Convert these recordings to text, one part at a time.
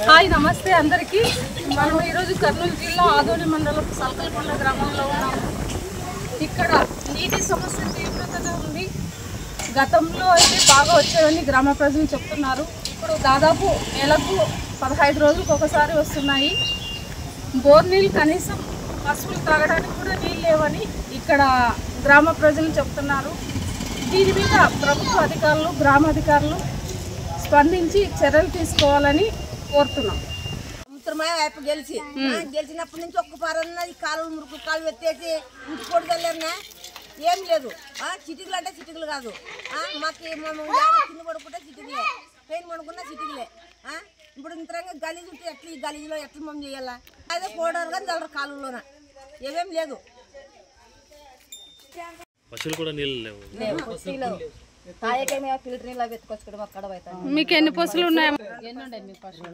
Hi నమస్తే అందరికీ. మనం ఈరోజు కర్నూలు జిల్లా ఆదోని మండలం సల్కలకొండ గ్రామంలో ఉన్నాము. ఇక్కడ నీటి సమస్య తీవ్రతగా ఉంది. గతంలో అయితే బాగా వచ్చేవని గ్రామ ప్రజలు చెప్తున్నారు. ఇప్పుడు దాదాపు నెలకు 15 రోజులకు ఒకసారి వస్తున్నాయి. బోర్ నీళ్ళు కనీసం పశువులు తాగడానికి కూడా నీళ్ళు లేవని ఇక్కడ గ్రామ ప్రజలు చెప్తున్నారు. దీని మీద ప్రభుత్వ అధికారులు, గ్రామ అధికారులు స్పందించి చర్యలు తీసుకోవాలని కోరుతున్నాం. గెలిచినప్పటి నుంచి ఒక్క పరన్నది కాలువలు మురుకు కాలు ఎత్తేసి ఇంటి కొడుకెళ్ళారనే ఏం లేదు. చిటికలు అంటే చిటికలు కాదు. మాకు కింద పడుకుంటే చిటికలే, పెయిన్ పడుకున్నా చిటికలే. ఇప్పుడు ఇంతరంగా గలీజు ఉంటే ఎట్లా ఈ గలీజులో ఎట్లా మనం చేయాలా? అదే పోడారు కానీ చల్లరు కాలువలోన ఏమేం లేదు. పశువులు కూడా నీళ్ళు లేవు. ఫిల్టర్ నీళ్ళు అవి ఎత్తుకొచ్చుకోవడం అక్కడ అవుతాయి. మీకు ఎన్ని పశువులు ఉన్నాయి? ఎన్ని ఉన్నాయి మీ పశువులు?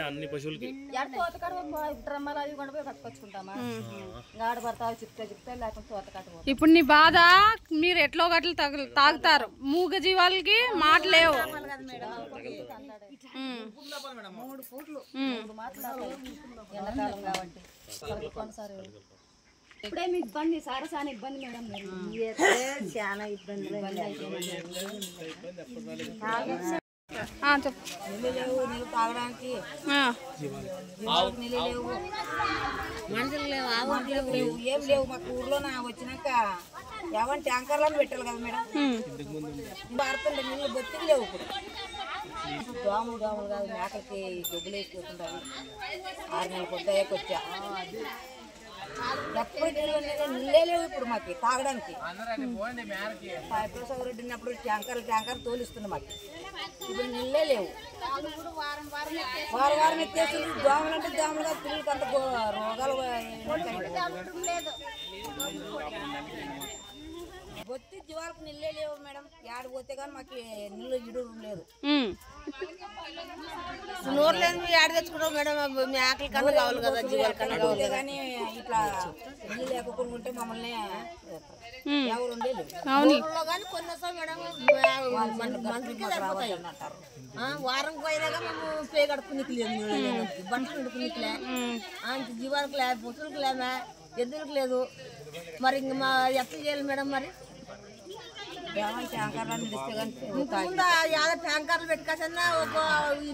అన్ని పశువులకి ఇప్పుడు నీ బాధ మీరు ఎట్లో గట్లు తాగుతారు. మూగ జీవాలకి మాట లేవు. 3 ఫూట్లు ఎండాకాలం కాబట్టి ఇప్పుడే మీ ఇబ్బంది సారసాని ఇబ్బంది మేడం. చాలా ఇబ్బంది నీళ్ళు లేవు, నీళ్ళు తాగడానికి నీళ్ళు లేవు, మనుషులు లేవు, ఆవులు లేవు, ఏం లేవు. మాకు ఊర్లోనే వచ్చినాక ఏమన్నా ట్యాంకర్లను పెట్టాలి కదా మేడం. భారతంలో నీళ్ళు బొత్తికి లేవు. ఇప్పుడు దోమలు కాదు, మేకలకి గొబ్బులు వేసిపోతుంటారు. 6 నెలల కొద్దాయకు వచ్చా ఎప్పుడు నీళ్ళే లేవు ఇప్పుడు మాకు తాగడానికి. సౌరెడ్డి ఉన్నప్పుడు ట్యాంకర్ తోలిస్తుంది మాకు. ఇప్పుడు నీళ్ళే లేవు. వారం ఎత్తేసి దోమలు అంటే దోమలుగా పిల్లలకి అంత రోగాలు బొత్తి జీవాలకు నీళ్ళే లేవు మేడం. ఏడు పోతే కానీ మాకు నీళ్ళు ఇడు లేదు. నోరు లేని ఏడు తెచ్చుకుంటాం మేడం. మేకల కన్నా కావాలి కదా, జీవాల కన్నా కావాలి కానీ ఇట్లా నీళ్ళు లేకుండా ఉంటే మమ్మల్ని ఎవరు ఉండేది. కానీ కొన్ని వస్తాం మేడం, మంత్రికి సరిపోతాయి అంటారు. వారం పోయినాక మేము పే కడుపునికి లేదు, బట్టలు నడుపునికిలే, అంత జీవాలకు లేదు, పశువులకు లేదా, ఎద్దులకు లేదు. మరి ఇంక మా ఎట్లా చేయాలి మేడం? మరి ట్యాంకర్లు పెట్టుకోసన్నా ఒక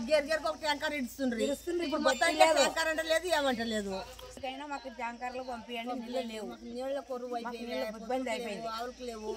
గేరికి ఒక ట్యాంకర్ ఇస్తుండ్రు. ఇప్పుడు మొత్తం ట్యాంకర్ అంటే లేదు, ఏమంటే లేదు. అయినా మాకు ట్యాంకర్లు పంపించండి. నీళ్ళు లేవు, నీళ్ళ కొరువు అయిపోయింది, ఇబ్బంది అయిపోయింది. ఆవులకు లేవు,